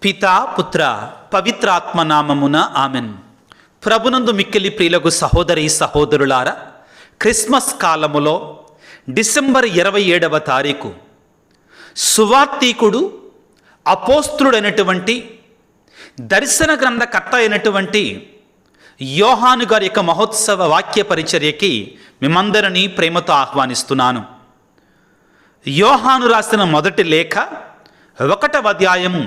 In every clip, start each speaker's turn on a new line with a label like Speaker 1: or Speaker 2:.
Speaker 1: పితా పుత్ర పవిత్రాత్మ నామమున ఆమెన్. ప్రభునందు మిక్కిలి ప్రియులకు సహోదరి సహోదరులారా, క్రిస్మస్ కాలములో డిసెంబర్ 27వ తారీఖు సువార్తీకుడు అపోస్తులుడైనటువంటి దర్శన గ్రంథకర్త అయినటువంటి యోహాను గారి యొక్క మహోత్సవ వాక్య పరిచర్యకి మిమ్మందరినీ ప్రేమతో ఆహ్వానిస్తున్నాను. యోహాను రాసిన మొదటి లేఖ 1వ అధ్యాయము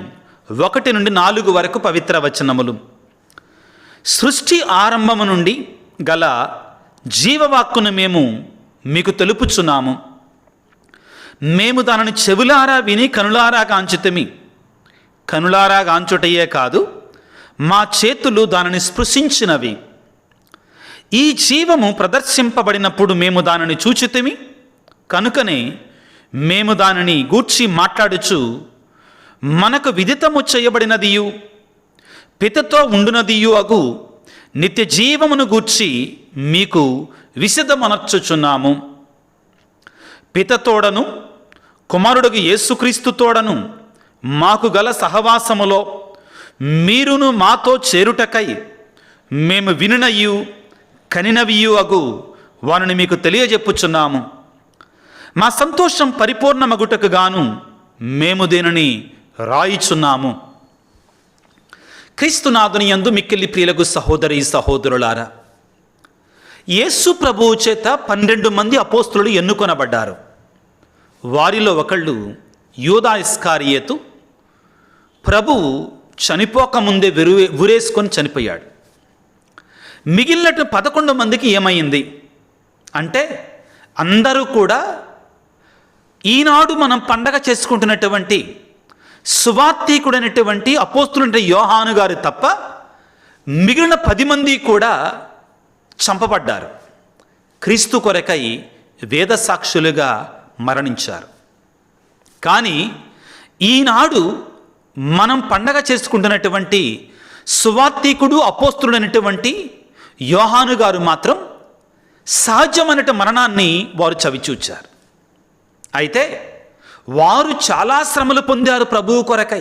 Speaker 1: 1 నుండి 4 వరకు పవిత్ర వచనములు. సృష్టి ఆరంభము నుండి గల జీవవాక్కును మేము మీకు తెలుపుచున్నాము. మేము దానిని చెవులారా విని కనులారా గాంచుతమి. కనులారా గాంచుటయే కాదు, మా చేతులు దానిని స్పృశించినవి. ఈ జీవము ప్రదర్శింపబడినప్పుడు మేము దానిని చూచితిమి. కనుకనే మేము దానిని గూర్చి మాట్లాడుచు మనకు విదితము చేయబడినదియు పితతో ఉండునదియు అగు నిత్య జీవమును గూర్చి మీకు విశదమనర్చుచున్నాము. పితతోడను కుమారుడుగు యేసుక్రీస్తుతోడను మాకు గల సహవాసములో మీరును మాతో చేరుటకై మేము వినినయు కనినవియు అగు వారిని మీకు తెలియజెప్పుచున్నాము. మా సంతోషం పరిపూర్ణమగుటకు గాను మేము దీనిని రాయిచున్నాము. క్రీస్తునాథుని యందు మిక్కిలి ప్రియులకు సహోదరి సహోదరులారా, యేసు ప్రభువు చేత 12 మంది అపోస్తులు ఎన్నుకొనబడ్డారు. వారిలో ఒకళ్ళు యూదా ఇస్కారియోతు. ప్రభువు చనిపోకముందే ఉరేసుకొని చనిపోయాడు. మిగిలిన 11 మందికి ఏమైంది అంటే, అందరూ కూడా ఈనాడు మనం పండగ చేసుకుంటున్నటువంటి సువార్తీకుడైనటువంటి అపోస్తులుంటే యోహాను గారు తప్ప మిగిలిన 10 మంది కూడా చంపబడ్డారు. క్రీస్తు కొరకై వేద సాక్షులుగా మరణించారు. కానీ ఈనాడు మనం పండగ చేసుకుంటున్నటువంటి సువార్తీకుడు అపోస్తులుడైనటువంటి యోహాను గారు మాత్రం సహజమైన మరణాన్ని వారు చవిచూచారు. అయితే వారు చాలా శ్రమలు పొందారు ప్రభువు కొరకై.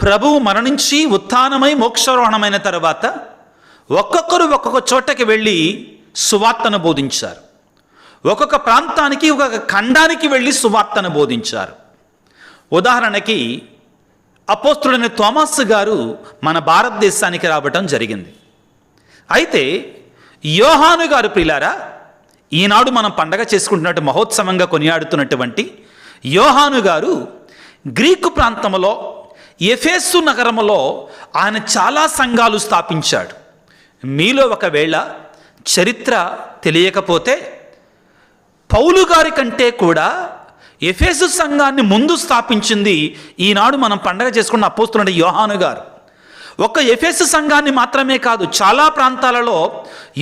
Speaker 1: ప్రభువు మరణించి ఉత్థానమై మోక్షారోహణమైన తర్వాత ఒక్కొక్కరు ఒక్కొక్క చోటకి వెళ్ళి సువార్తను బోధించారు. ఒక్కొక్క ప్రాంతానికి ఒక్కొక్క ఖండానికి వెళ్ళి సువార్తను బోధించారు. ఉదాహరణకి అపోస్తులైన తోమాసు గారు మన భారతదేశానికి రావటం జరిగింది. అయితే యోహాను గారు ప్రియులారా, ఈనాడు మనం పండగ చేసుకుంటున్నట్టు మహోత్సవంగా కొనియాడుతున్నటువంటి యోహాను గారు గ్రీకు ప్రాంతంలో ఎఫెసు నగరములో ఆయన చాలా సంఘాలు స్థాపించాడు. మీలో ఒకవేళ చరిత్ర తెలియకపోతే పౌలు గారి కంటే కూడా ఎఫెసు సంఘాన్ని ముందు స్థాపించింది ఈనాడు మనం పండగ చేసుకున్న అపోస్తులున్న యోహాను గారు. ఒక ఎఫెసు సంఘాన్ని మాత్రమే కాదు, చాలా ప్రాంతాలలో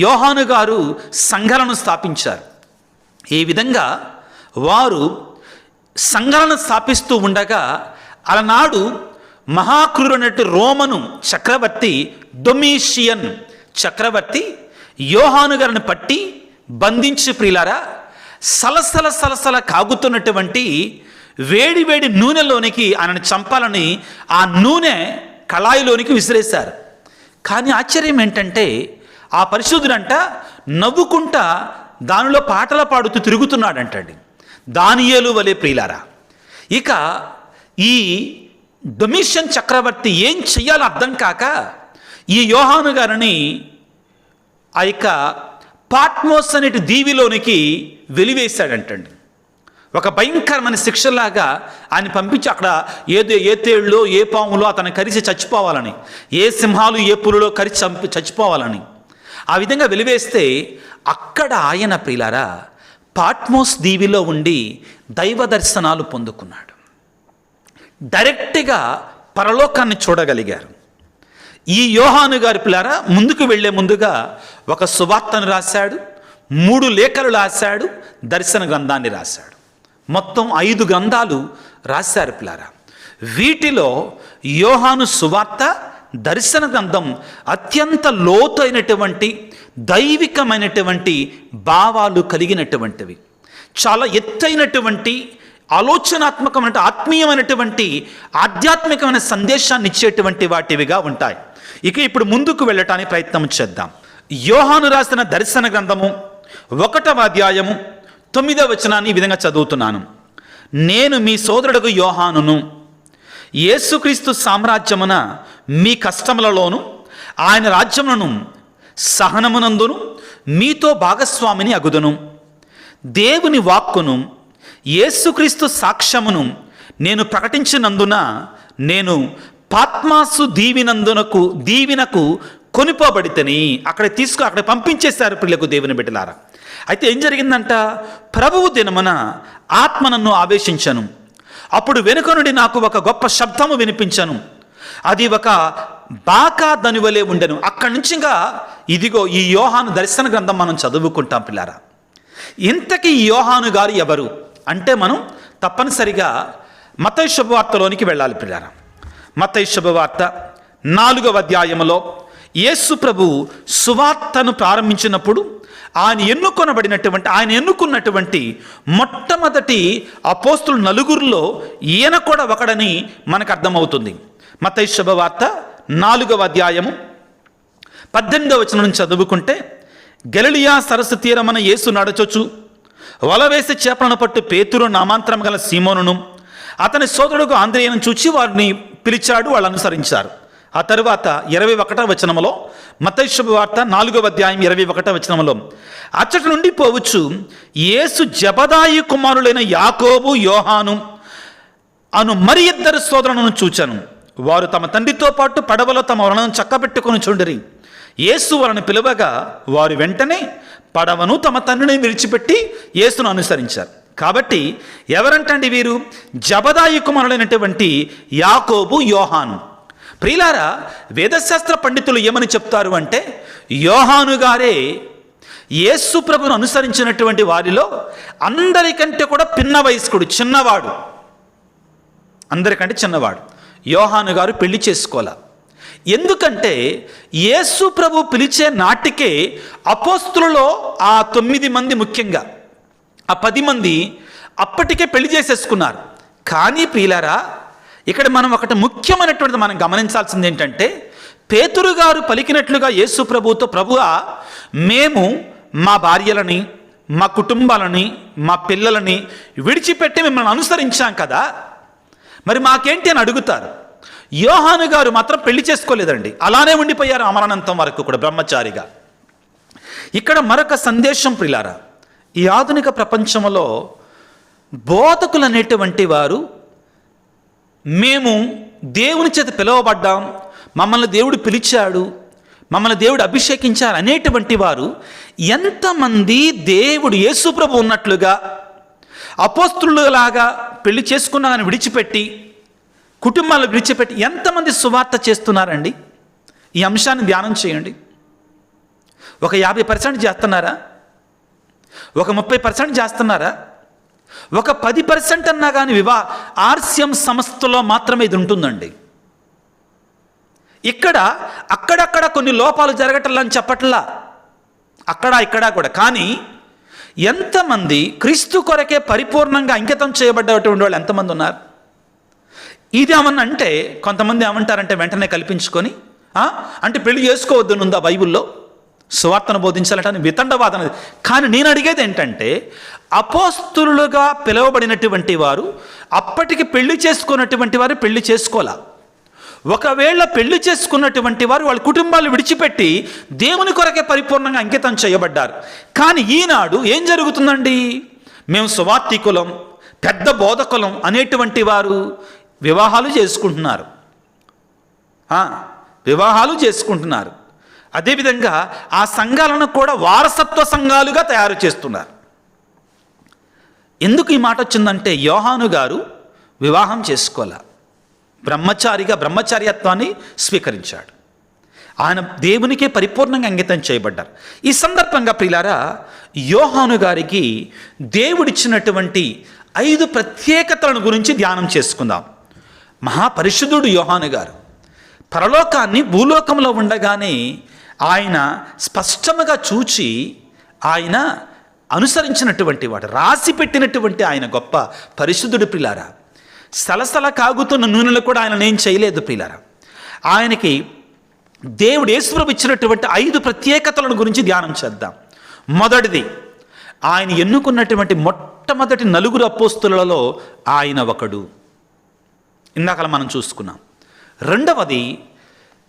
Speaker 1: యోహాను గారు సంఘాలను స్థాపించారు. ఈ విధంగా వారు సంఘాలను స్థాపిస్తూ ఉండగా అలనాడు మహాక్రూరునట్టు రోమను చక్రవర్తి డొమిషియన్ చక్రవర్తి యోహాను గారిని పట్టి బంధించి ప్రియులారా సలసల కాగుతున్నటువంటి వేడి వేడి నూనెలోనికి ఆయనను చంపాలని ఆ నూనె కళాయిలోనికి విసిరేశారు. కానీ ఆశ్చర్యం ఏంటంటే, ఆ పరిశుద్ధుడంట నవ్వుకుంటా దానిలో పాటలు పాడుతూ తిరుగుతున్నాడంటండి, దానియేలు వలె ప్రియులారా. ఇక ఈ డొమిషియన్ చక్రవర్తి ఏం చెయ్యాలో అర్థం కాక ఈ యోహాను గారిని ఆ యొక్క పాట్మోస్ అనేటి దీవిలోనికి వెలివేశాడంటండి. ఒక భయంకరమైన శిక్షలాగా ఆయన పంపించి అక్కడ ఏ తేళ్ళో ఏ పాములో అతను కరిచి చచ్చిపోవాలని, ఏ సింహాలు ఏ పులులో కరిచి చచ్చిపోవాలని ఆ విధంగా వెలివేస్తే అక్కడ ఆయన ప్రియులారా పాట్మోస్ దీవిలో ఉండి దైవ దర్శనాలు పొందుకున్నాడు. డైరెక్ట్గా పరలోకాన్ని చూడగలిగారు. ఈ యోహాను గారి ప్రియులారా ముందుకు వెళ్లే ముందుగా ఒక సువార్తను రాశాడు, 3 లేఖలు రాశాడు, దర్శన గ్రంథాన్ని రాశాడు. మొత్తం 5 గ్రంథాలు రాశారు ప్రియులారా. వీటిలో యోహాను సువార్త, దర్శన గ్రంథం అత్యంత లోతైనటువంటి దైవికమైనటువంటి భావాలు కలిగినటువంటివి. చాలా ఎత్తైనటువంటి ఆలోచనాత్మకమైన ఆత్మీయమైనటువంటి ఆధ్యాత్మికమైన సందేశాన్ని ఇచ్చేటువంటి వాటివిగా ఉంటాయి. ఇక ఇప్పుడు ముందుకు వెళ్ళటానికి ప్రయత్నం చేద్దాం. యోహాను రాసిన దర్శన గ్రంథము 1వ అధ్యాయము 9వ వచనాన్ని ఈ విధంగా చదువుతున్నాను. నేను మీ సోదరుడు యోహానును, యేసుక్రీస్తు సామ్రాజ్యమున మీ కష్టములలోను ఆయన రాజ్యములను సహనమునందును మీతో భాగస్వామిని అగుదును. దేవుని వాక్కును యేసుక్రీస్తు సాక్ష్యమును నేను ప్రకటించినందున నేను పాత్మాసు దీవెనకు కొనిపోబడితని. అక్కడ పంపించేశారు పిల్లకు దేవుని బిడ్డలారా. అయితే ఏం జరిగిందంట? ప్రభువు దినమున ఆత్మ నన్ను ఆవేశించను. అప్పుడు వెనుక నుండి నాకు ఒక గొప్ప శబ్దము వినిపించను. అది ఒక బాకా దనువలే ఉండెను. అక్కడి నుంచి ఇంకా ఇదిగో ఈ యోహాను దర్శన గ్రంథం మనం చదువుకుంటాం పిల్లారా. ఇంతకీ ఈ యోహాను గారు ఎవరు అంటే మనం తప్పనిసరిగా మత్తయి శుభవార్తలోనికి వెళ్ళాలి పిల్లారా. మత్తయి శుభవార్త 4వ అధ్యాయములో యేసు ప్రభు సువార్తను ప్రారంభించినప్పుడు ఆయన ఎన్నుకున్నటువంటి మొట్టమొదటి అపోస్తులు 9 ఈయన కూడా ఒకడని మనకు అర్థమవుతుంది. మత్తయి శుభవార్త 4వ అధ్యాయము 18వ వచనం నుంచి చదువుకుంటే, గలిలయ సరస్సు తీరమన యేసు నడచొచ్చు వల వేసి చేపలను పట్టు పేతురు నామాంతరం గల సీమోనును అతని సోదరుడు ఆంద్రేయను చూచి వారిని పిలిచాడు. వాళ్ళు అనుసరించారు. ఆ తరువాత 21వ వచనములో మత్తయి శుభవార్త 4వ అధ్యాయం 21వ వచనములో, అచ్చటి నుండి పోవచ్చు యేసు జబదాయి కుమారులైన యాకోబు యోహాను అను మరి 2 సోదరులను చూచాను. వారు తమ తండ్రితో పాటు పడవలో తమ వలలను చక్కబెట్టుకొని చుండిరి. యేసు వాళ్ళని పిలువగా వారు వెంటనే పడవను తమ తండ్రిని విడిచిపెట్టి యేసును అనుసరించారు. కాబట్టి ఎవరంటండి వీరు? జబదాయి కుమారులైనటువంటి యాకోబు యోహాను. ప్రియులారా, వేదశాస్త్ర పండితులు ఏమని చెప్తారు అంటే, యోహాను గారే యేసు ప్రభును అనుసరించినటువంటి వారిలో అందరికంటే కూడా పిన్న వయస్కుడు, చిన్నవాడు, అందరికంటే చిన్నవాడు. యోహాను గారు పెళ్లి చేసుకోవాల. ఎందుకంటే యేసు ప్రభు పిలిచే నాటికే అపోస్తులలో ఆ 9 మంది, ముఖ్యంగా ఆ 10 మంది అప్పటికే పెళ్లి చేసేసుకున్నారు. కానీ ప్రియులారా, ఇక్కడ మనం ఒకటి ముఖ్యమైనటువంటిది మనం గమనించాల్సింది ఏంటంటే, పేతురు గారు పలికినట్లుగా యేసు ప్రభువుతో, ప్రభువా మేము మా భార్యలని, మా కుటుంబాలని, మా పిల్లలని విడిచిపెట్టి మిమ్మల్ని అనుసరించాం కదా, మరి మాకేంటి అని అడుగుతారు. యోహాను గారు మాత్రం పెళ్లి చేసుకోలేదండి. అలానే ఉండిపోయారు అమరణంతం వరకు కూడా బ్రహ్మచారిగా. ఇక్కడ మరొక సందేశం ప్రియులారా, ఈ ఆధునిక ప్రపంచంలో బోధకులు అనేటువంటి వారు, మేము దేవుని చేత పిలువబడ్డాం, మమ్మల్ని దేవుడు పిలిచాడు, మమ్మల్ని దేవుడు అభిషేకించారు అనేటువంటి వారు ఎంతమంది దేవుడు యేసు ప్రభు ఉన్నట్లుగా అపోస్తులులాగా పెళ్లి చేసుకున్నా అని విడిచిపెట్టి, కుటుంబాలను విడిచిపెట్టి ఎంతమంది సువార్త చేస్తున్నారండి? ఈ అంశాన్ని ధ్యానం చేయండి. ఒక 50% చేస్తున్నారా? ఒక 30% చేస్తున్నారా? ఒక 10% అన్నా కానీ ఆర్సిఎం సంస్థలో మాత్రమే ఇది ఉంటుందండి. అక్కడక్కడ కొన్ని లోపాలు జరగటల్లని చెప్పట్లా, ఇక్కడ కూడా. కానీ ఎంతమంది క్రీస్తు కొరకే పరిపూర్ణంగా అంకితం చేయబడ్డటువంటి వాళ్ళు ఎంతమంది ఉన్నారు? ఇది ఏమన్నంటే, కొంతమంది ఏమంటారంటే వెంటనే కల్పించుకొని, అంటే పెళ్లి చేసుకోవద్దు ఉందా బైబిల్లో, సువార్తను బోధించాలంటే వితండవాదం. కానీ నేను అడిగేది ఏంటంటే, అపోస్తులుగా పిలువబడినటువంటి వారు అప్పటికి పెళ్లి చేసుకున్నటువంటి వారు పెళ్లి చేసుకోవాలా. ఒకవేళ పెళ్లి చేసుకున్నటువంటి వారు వాళ్ళ కుటుంబాలు విడిచిపెట్టి దేవుని కొరకే పరిపూర్ణంగా అంకితం చేయబడ్డారు. కానీ ఈనాడు ఏం జరుగుతుందండి? మేము సువార్తికులం, పెద్ద బోధకులం అనేటువంటి వారు వివాహాలు చేసుకుంటున్నారు. అదేవిధంగా ఆ సంఘాలను కూడా వారసత్వ సంఘాలుగా తయారు చేస్తున్నారు. ఎందుకు ఈ మాట వచ్చిందంటే, యోహాను గారు వివాహం చేసుకోలే, బ్రహ్మచార్యత్వాన్ని స్వీకరించాడు. ఆయన దేవునికే పరిపూర్ణంగా అంకితం చేయబడ్డారు. ఈ సందర్భంగా ప్రియులారా, యోహాను గారికి దేవుడిచ్చినటువంటి 5 ప్రత్యేకతలను గురించి ధ్యానం చేసుకుందాం. మహాపరిశుద్ధుడు యోహాను గారు పరలోకాన్ని భూలోకంలో ఉండగానే ఆయన స్పష్టంగా చూచి ఆయన అనుసరించినటువంటి వాడు, రాసి పెట్టినటువంటి ఆయన గొప్ప పరిశుద్ధుడు ప్రియులారా. సలసల కాగుతున్న నూనెలు కూడా ఆయన ఏం చేయలేదు ప్రియులారా. ఆయనకి దేవుడు యేసుప్రభు ఇచ్చినటువంటి 5 ప్రత్యేకతలను గురించి ధ్యానం చేద్దాం. మొదటిది, ఆయన ఎన్నుకున్నటువంటి మొట్టమొదటి 4 అపోస్తులలో ఆయన ఒకడు, ఇందాక మనం చూసుకున్నాం. రెండవది,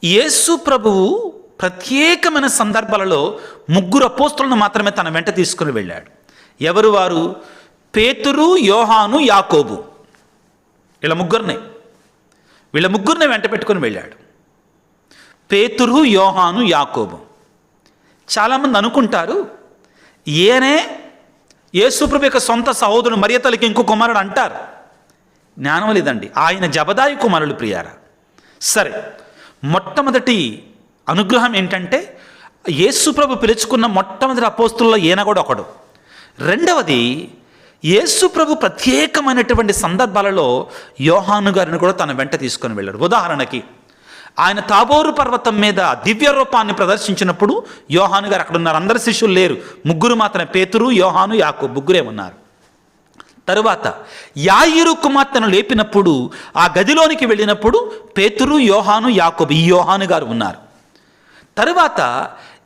Speaker 1: యేసు ప్రభువు ప్రత్యేకమైన సందర్భాలలో 3 అపోస్తులను మాత్రమే తన వెంట తీసుకుని వెళ్ళాడు. ఎవరు వారు? పేతురు, యోహాను, యాకోబు. వీళ్ళ ముగ్గురిని వెంట పెట్టుకుని వెళ్ళాడు. పేతురు, యోహాను, యాకోబు. చాలామంది అనుకుంటారు ఈయనే యేసుప్రభు యొక్క సొంత సహోదరుడు, మరియ తల్లికి ఇంకో కుమారుడు అంటారు. జ్ఞానం లేదండి, ఆయన జబదాయి కుమారులు ప్రియారా. సరే, మొట్టమొదటి అనుగ్రహం ఏంటంటే యేసుప్రభు పిలుచుకున్న మొట్టమొదటి అపోస్తుల్లో ఈయన కూడా ఒకడు. రెండవది, యేసుప్రభు ప్రత్యేకమైనటువంటి సందర్భాలలో యోహాను గారిని కూడా తన వెంట తీసుకొని వెళ్ళాడు. ఉదాహరణకి, ఆయన తాబోరు పర్వతం మీద దివ్య రూపాన్ని ప్రదర్శించినప్పుడు యోహాను గారు అక్కడ ఉన్నారు. అందరు శిష్యులు లేరు, 3 మాత్రమే, పేతురు, యోహాను, యాకోబు, 3 ఉన్నారు. తరువాత యాయిరు కుమార్తెను లేపినప్పుడు ఆ గదిలోనికి వెళ్ళినప్పుడు పేతురు, యోహాను, యాకోబు, ఈ యోహాను గారు ఉన్నారు. తరువాత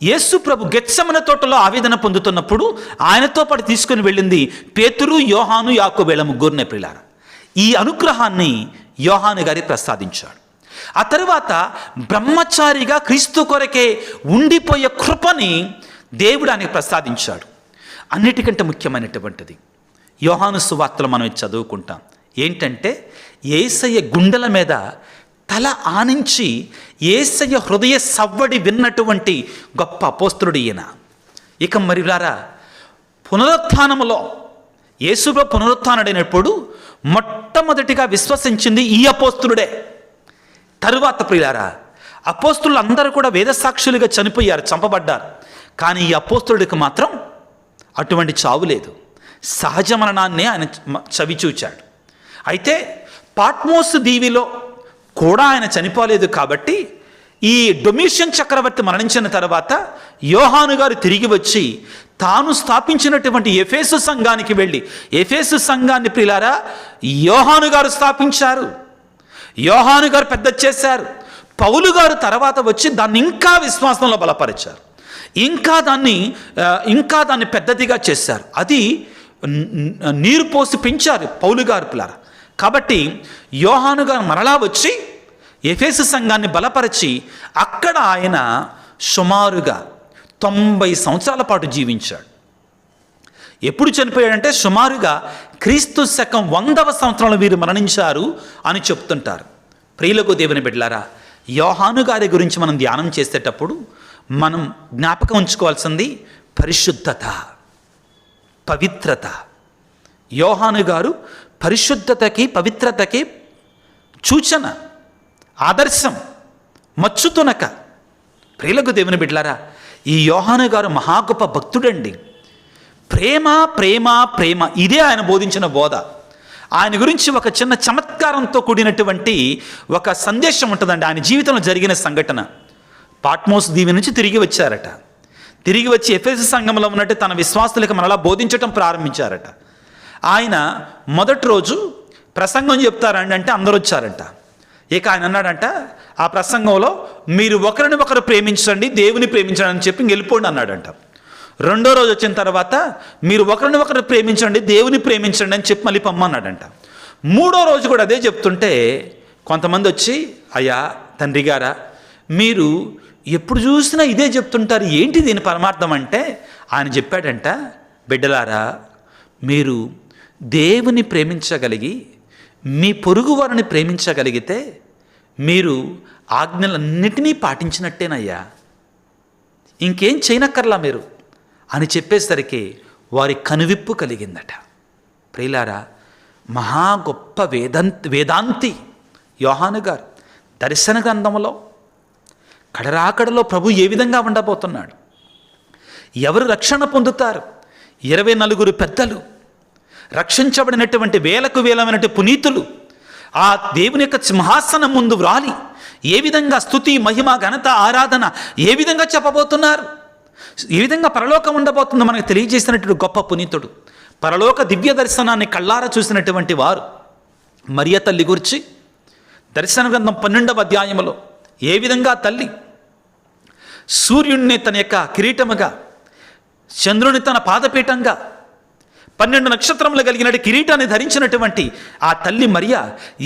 Speaker 1: యేసు ప్రభు గెత్సెమనే తోటలో ఆవేదన పొందుతున్నప్పుడు ఆయనతో పాటు తీసుకుని వెళ్ళింది పేతురు, యోహాను, యాకోబు, వీళ్ళ 3 ప్రియులారా. ఈ అనుగ్రహాన్ని యోహాను గారి ప్రసాదించాడు. ఆ తరువాత బ్రహ్మచారిగా క్రీస్తు కొరకే ఉండిపోయే కృపని దేవుడు ఆయనకు ప్రసాదించాడు. అన్నిటికంటే ముఖ్యమైనటువంటిది యోహాను సువార్తలో మనం చదువుకుంటాం. ఏంటంటే యేసయ్య గుండెల మీద తల ఆనించి యేసయ్య హృదయ సవ్వడి విన్నటువంటి గొప్ప అపోస్తులుడు ఈయన. ఇక మరిలారా, పునరుత్థానములో యేసుప్రభు పునరుత్థానుడైనప్పుడు మొట్టమొదటిగా విశ్వసించింది ఈ అపోస్తులుడే. తరువాత ప్రియులారా, అపోస్తులు అందరూ కూడా వేదసాక్షులుగా చనిపోయారు, చంపబడ్డారు. కానీ ఈ అపోస్తులుడికి మాత్రం అటువంటి చావు లేదు, సహజ మరణాన్ని ఆయన చవిచూచాడు. అయితే పాట్మోస్ దీవిలో కూడా ఆయన చనిపోలేదు. కాబట్టి ఈ డొమిషియన్ చక్రవర్తి మరణించిన తర్వాత యోహాను గారు తిరిగి వచ్చి తాను స్థాపించినటువంటి ఎఫెసు సంఘానికి వెళ్ళి, ఎఫెసు సంఘాన్ని ప్రియులారా యోహాను గారు స్థాపించారు. యోహాను గారు పెద్ద చేశారు. పౌలు గారు తర్వాత వచ్చి దాన్ని ఇంకా విశ్వాసంలో బలపరిచారు, ఇంకా దాన్ని పెద్దదిగా చేశారు. అది నీరు పోసి పెంచారు పౌలు గారు పిల్లరా. కాబట్టి యోహాను గారు మరలా వచ్చి ఎఫెసు సంఘాన్ని బలపరిచి అక్కడ ఆయన సుమారుగా 90 సంవత్సరాల పాటు జీవించాడు. ఎప్పుడు చనిపోయాడంటే సుమారుగా క్రీస్తు శకం 100వ సంవత్సరంలో వీరు మరణించారు అని చెప్తుంటారు. ప్రియులకు దేవుని బిడ్డలారా, యోహాను గారి గురించి మనం ధ్యానం చేసేటప్పుడు మనం జ్ఞాపకం ఉంచుకోవాల్సింది పరిశుద్ధత, పవిత్రత. యోహాను గారు పరిశుద్ధతకి, పవిత్రతకి సూచన, ఆదర్శం, మచ్చుతునక. ప్రియులకు దేవుని బిడ్డలారా, ఈ యోహాను గారు మహా గొప్ప భక్తుడండి. ప్రేమ ప్రేమ ప్రేమ, ఇదే ఆయన బోధించిన బోధ. ఆయన గురించి ఒక చిన్న చమత్కారంతో కూడినటువంటి ఒక సందేశం ఉంటుందండి. ఆయన జీవితంలో జరిగిన సంఘటన. పాట్మోస్ దీవి నుంచి తిరిగి వచ్చారట. తిరిగి వచ్చి ఎఫెసు సంఘంలో ఉన్నట్టు తన విశ్వాసులకు మనలా బోధించటం ప్రారంభించారట. ఆయన మొదటి రోజు ప్రసంగం చెప్తారండి అంటే అందరూ వచ్చారంట. ఇక ఆయన అన్నాడంట ఆ ప్రసంగంలో, మీరు ఒకరిని ఒకరు ప్రేమించండి, దేవుని ప్రేమించండి అని చెప్పి వెళ్ళిపోండి అన్నాడంట. రెండో రోజు వచ్చిన తర్వాత, మీరు ఒకరిని ఒకరు ప్రేమించండి, దేవుని ప్రేమించండి అని చెప్పి మళ్ళీ పమ్మన్నాడంట. మూడో రోజు కూడా అదే చెప్తుంటే కొంతమంది వచ్చి, అయ్యా తండ్రి గారా, మీరు ఎప్పుడు చూసినా ఇదే చెప్తుంటారు, ఏంటి దీని పరమార్థం అంటే ఆయన చెప్పాడంట, బిడ్డలారా, మీరు దేవుని ప్రేమించగలిగి మీ పొరుగు వారిని ప్రేమించగలిగితే మీరు ఆజ్ఞలన్నిటినీ పాటించినట్టేనయ్యా, ఇంకేం చేయనక్కర్లా మీరు అని చెప్పేసరికి వారి కనువిప్పు కలిగిందట. ప్రియులారా, మహా గొప్ప వేదాంతి యోహాను గారు దర్శన గ్రంథంలో కడరాకడలో ప్రభు ఏ విధంగా ఉండబోతున్నాడు, ఎవరు రక్షణ పొందుతారు, 24 పెద్దలు, రక్షించబడినటువంటి వేలకు వేలమైనటువంటి పునీతులు ఆ దేవుని యొక్క సింహాసనం ముందు వ్రాలి ఏ విధంగా స్తుతి, మహిమ, ఘనత, ఆరాధన ఏ విధంగా చెప్పబోతున్నారు. ఈ విధంగా పరలోకం ఉండబోతుందో మనకు తెలియజేసినటువంటి గొప్ప పునీతుడు, పరలోక దివ్య దర్శనాన్ని కళ్ళారా చూసినటువంటి వారు మరియ తల్లి గురించి దర్శన గ్రంథం 12వ అధ్యాయంలో ఏ విధంగా తల్లి సూర్యుడిని తన యొక్క కిరీటముగా, చంద్రుని తన పాదపీఠంగా, 12 నక్షత్రములు కలిగిన కిరీటాన్ని ధరించినటువంటి ఆ తల్లి మరియ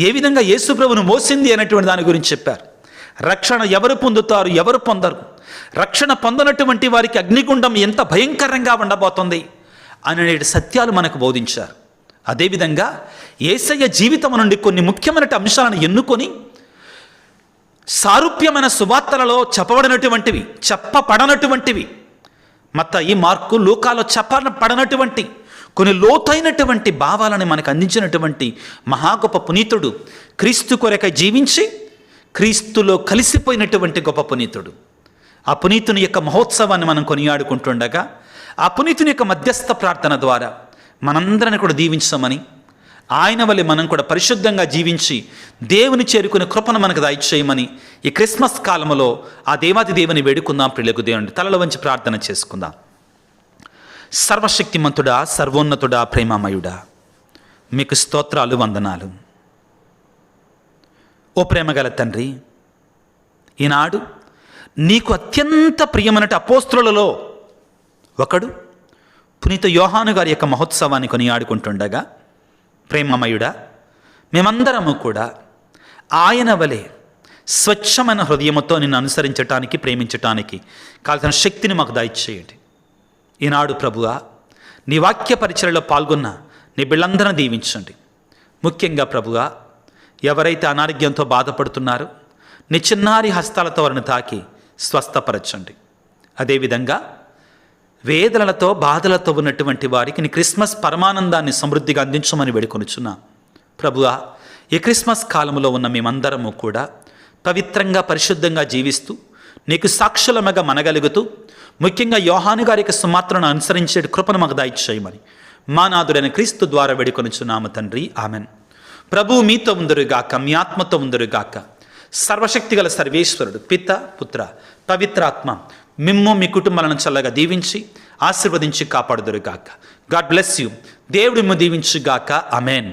Speaker 1: ఏ విధంగా యేసుప్రభును మోసింది అనేటువంటి దాని గురించి చెప్పారు. రక్షణ ఎవరు పొందుతారు, ఎవరు పొందరు, రక్షణ పొందనటువంటి వారికి అగ్నిగుండం ఎంత భయంకరంగా ఉండబోతుంది అనే సత్యాలు మనకు బోధించారు. అదేవిధంగా యేసయ్య జీవితం నుండి కొన్ని ముఖ్యమైన అంశాలను ఎన్నుకొని సారూప్యమైన సువార్తలలో చెప్పబడనటువంటివి మత్తయి, మార్కు, లూకాలో చెప్పబడనటువంటి కొన్ని లోతైనటువంటి భావాలను మనకు అందించినటువంటి మహాగొప్ప పునీతుడు, క్రీస్తు కొరకై జీవించి క్రీస్తులో కలిసిపోయినటువంటి గొప్ప పునీతుడు. ఆ పునీతుని యొక్క మహోత్సవాన్ని మనం కొనియాడుకుంటుండగా ఆ పునీతుని యొక్క మధ్యస్థ ప్రార్థన ద్వారా మనందరిని కూడా దీవించమని, ఆయన వల్ల మనం కూడా పరిశుద్ధంగా జీవించి దేవుని చేరుకునే కృపను మనకు దయచేయమని ఈ క్రిస్మస్ కాలంలో ఆ దేవాది దేవుని వేడుకుందాం. ప్రియులకు దేవుని తలల వంచి ప్రార్థన చేసుకుందాం. సర్వశక్తిమంతుడా, సర్వోన్నతుడా, ప్రేమమయుడా, మీకు స్తోత్రాలు, వందనాలు. ఓ ప్రేమగల తండ్రి, ఈనాడు నీకు అత్యంత ప్రియమైన అపోస్తులలో ఒకడు పునీత యోహాను గారి యొక్క మహోత్సవాన్ని కొనియాడుకుంటుండగా, ప్రేమమయుడా, మేమందరము కూడా ఆయన వలె స్వచ్ఛమైన హృదయముతో నిన్ను అనుసరించటానికి, ప్రేమించటానికి కాల్సిన శక్తిని మాకు దయచేయండి. ఈనాడు ప్రభువా, నీ వాక్య పరిచయలో పాల్గొన్న నీ బిళ్ళందరిని దీవించండి. ముఖ్యంగా ప్రభువా, ఎవరైతే అనారోగ్యంతో బాధపడుతున్నారో నీ చిన్నారి హస్తాలతో వారిని తాకి స్వస్థపరచండి. అదేవిధంగా వేదనలతో, బాధలతో ఉన్నటువంటి వారికి నీ క్రిస్మస్ పరమానందాన్ని సమృద్ధిగా అందించమని వేడుకొనుచున్నా. ప్రభువా, ఈ క్రిస్మస్ కాలంలో ఉన్న మేమందరము కూడా పవిత్రంగా, పరిశుద్ధంగా జీవిస్తూ నీకు సాక్షులమగా మనగలుగుతూ, ముఖ్యంగా యోహాను గారి యొక్క సుమాత్రను అనుసరించే కృపను మాకు దయచేయమని మా నాథుడైన క్రీస్తు ద్వారా వేడుకొనుచున్నాము తండ్రి, ఆమెన్. ప్రభువు మీతో ఉందరుగాక, మీ ఆత్మతో ఉందరుగాక. సర్వశక్తిగల సర్వేశ్వరుడు పిత, పుత్ర, పవిత్రాత్మ మిమ్ము మీ కుటుంబాలను చల్లగా దీవించి ఆశీర్వదించి కాపాడుదురుగాక. God bless you. దేవుడు మిమ్ము దీవించుగాక. ఆమెన్.